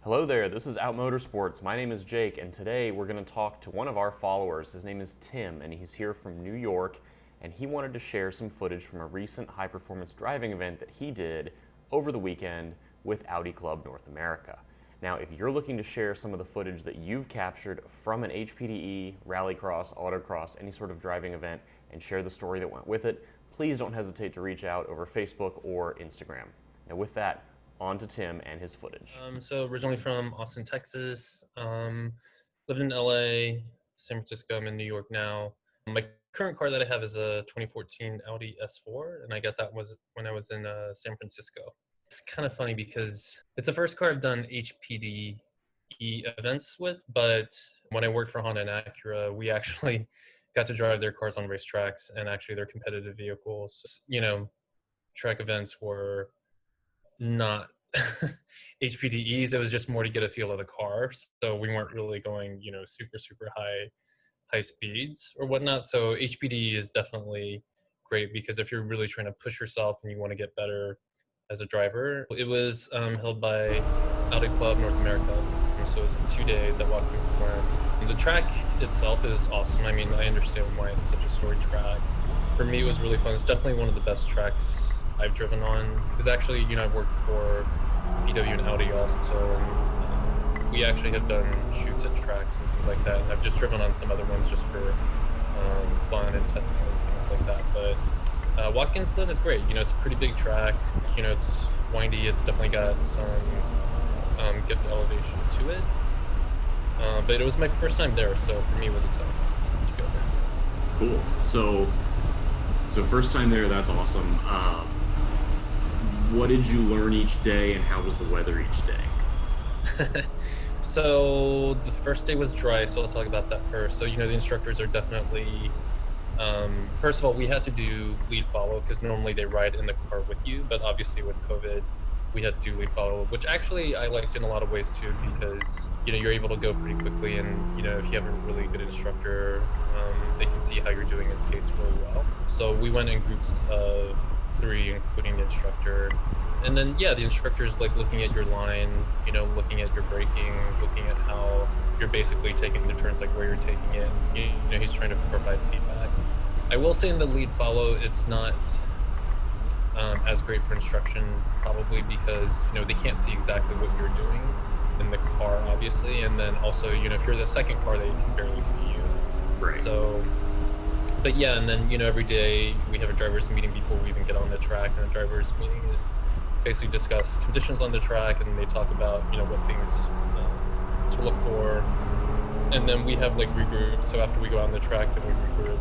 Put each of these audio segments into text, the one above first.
Hello there, this is Out Motorsports. My name is Jake, and today we're going to talk to one of our followers. His name is Tim, and he's here from New York, and he wanted to share some footage from a recent high-performance driving event that he did over the weekend with Audi Club North America. Now, if you're looking to share some of the footage that you've captured from an HPDE, rallycross, autocross, any sort of driving event, and share the story that went with it, please don't hesitate to reach out over Facebook or Instagram. Now with that, on to Tim and his footage. So originally from Austin, Texas, lived in LA, San Francisco. I'm in New York now. My current car that I have is a 2014 Audi S4, and I got that was when I was in San Francisco. It's kind of funny because it's the first car I've done HPDE events with, but when I worked for Honda and Acura, we actually got to drive their cars on racetracks and actually their competitive vehicles. You know, track events were not HPDEs. It was just more to get a feel of the car. So we weren't really going, super high speeds or whatnot. So HPDE is definitely great because if you're really trying to push yourself and you want to get better as a driver. It was held by Audi Club North America. So it was 2 days at Watkins Glen. The track itself is awesome. I mean, I understand why it's such a storied track. For me, it was really fun. It's definitely one of the best tracks I've driven on, because actually, I've worked for VW and Audi also, and we actually have done shoots at tracks and things like that, and I've just driven on some other ones just for fun and testing and things like that. But Watkins Glen is great. It's a pretty big track. It's windy. It's definitely got some good elevation to it. But it was my first time there, so for me it was exciting to go there. Cool. So first time there, that's awesome. What did you learn each day, and how was the weather each day? So the first day was dry, so I'll talk about that first. So, the instructors are definitely, first of all, we had to do lead follow because normally they ride in the car with you, but obviously with COVID, we had to do lead follow, which actually I liked in a lot of ways too, because, you're able to go pretty quickly, and, if you have a really good instructor, they can see how you're doing and pace really well. So we went in groups of 3, including the instructor. And then, the instructor's like looking at your line, looking at your braking, looking at how you're basically taking the turns, like where you're taking it. He's trying to provide feedback. I will say in the lead follow, it's not as great for instruction, probably because, they can't see exactly what you're doing in the car, obviously. And then also, if you're the second car, they can barely see you. Right. So, but and then, every day we have a driver's meeting before we even get on the track, and the driver's meeting is basically discuss conditions on the track, and they talk about, what things to look for. And then we have like regroup. So after we go on the track, then we regroup,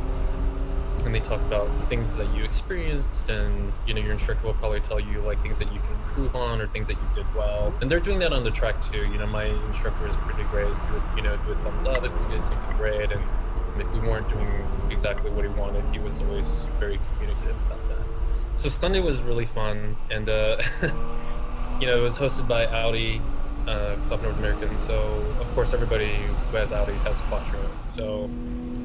and they talk about things that you experienced, and, your instructor will probably tell you like things that you can improve on or things that you did well. And they're doing that on the track too. My instructor is pretty great. He would, do a thumbs up if we did something great, and if we weren't doing exactly what he wanted, he was always very communicative about that. So Sunday was really fun, and it was hosted by Audi Club North American. So of course everybody who has Audi has Quattro. So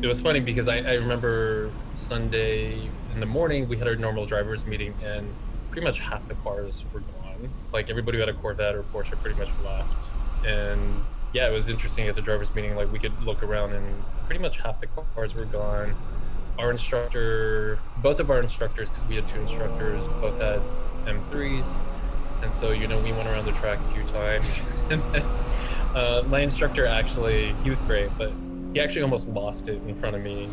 it was funny because I remember Sunday in the morning we had our normal drivers meeting, and pretty much half the cars were gone. Like everybody who had a Corvette or Porsche pretty much left, and it was interesting at the driver's meeting. Like we could look around, and pretty much half the cars were gone. Our instructor, both of our instructors, because we had 2 instructors, both had M3s, and so we went around the track a few times. And then, my instructor actually, he was great, but he actually almost lost it in front of me.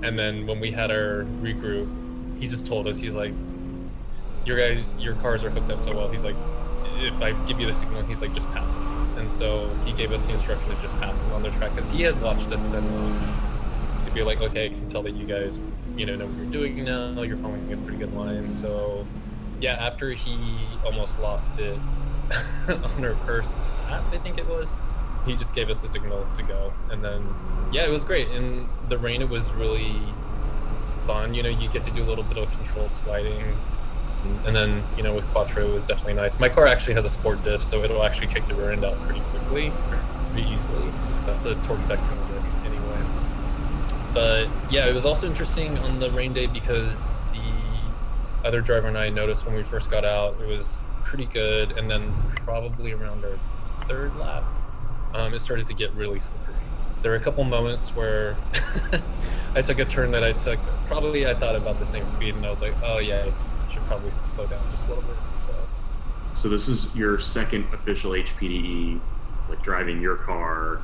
And then when we had our regroup, he just told us, he's like, your cars are hooked up so well. He's like, if I give you the signal, he's like, just pass him. And so he gave us the instruction to just pass him on the track, because he had watched us to be like, okay, I can tell that you guys, know what you're doing now. You're following a pretty good line. So after he almost lost it on our first lap, I think it was, he just gave us the signal to go. And then, it was great. In the rain, it was really fun. You get to do a little bit of controlled sliding. And then, with Quattro, it was definitely nice. My car actually has a sport diff, so it'll actually kick the rear end out pretty quickly, pretty easily. That's a torque vector diff anyway. But it was also interesting on the rain day because the other driver and I noticed when we first got out, it was pretty good. And then probably around our third lap, it started to get really slippery. There were a couple moments where I took a turn that I took, probably I thought about the same speed, and I was like, oh yeah, I should probably slow down just a little bit. So this is your second official HPDE, like driving your car,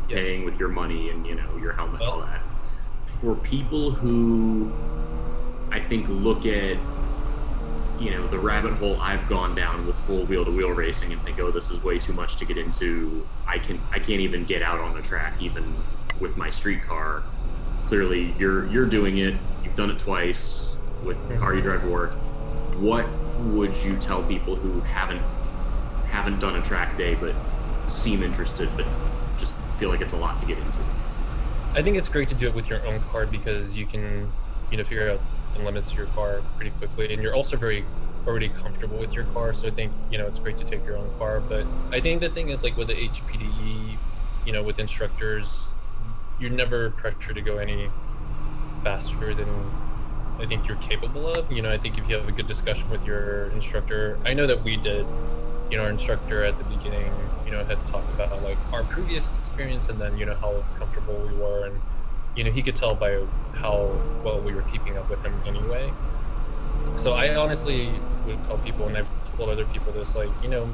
Yep. paying with your money and, you know, your helmet, all that. For people who I think look at, you know, the rabbit hole I've gone down with full wheel-to-wheel racing and think, oh, this is way too much to get into. I can't even get out on the track, even with my street car. Clearly, you're doing it. You've done it twice with the car you drive to work. What would you tell people who haven't done a track day but seem interested, but just feel like it's a lot to get into? I think it's great to do it with your own car because you can, you know, figure out the limits of your car pretty quickly, and you're also already comfortable with your car. So I think, you know, it's great to take your own car. But I think the thing is, like with the HPDE, you know, with instructors, you're never pressured to go any faster than I think you're capable of. You know, I think if you have a good discussion with your instructor, I know that we did, you know, our instructor at the beginning, you know, had talked about like our previous experience and then, you know, how comfortable we were. And, you know, he could tell by how well we were keeping up with him anyway. So I honestly would tell people, and I've told other people this, like, you know,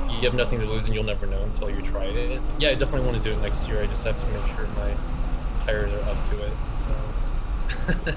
you have nothing to lose and you'll never know until you try it. Yeah, I definitely want to do it next year. I just have to make sure my tires are up to it. So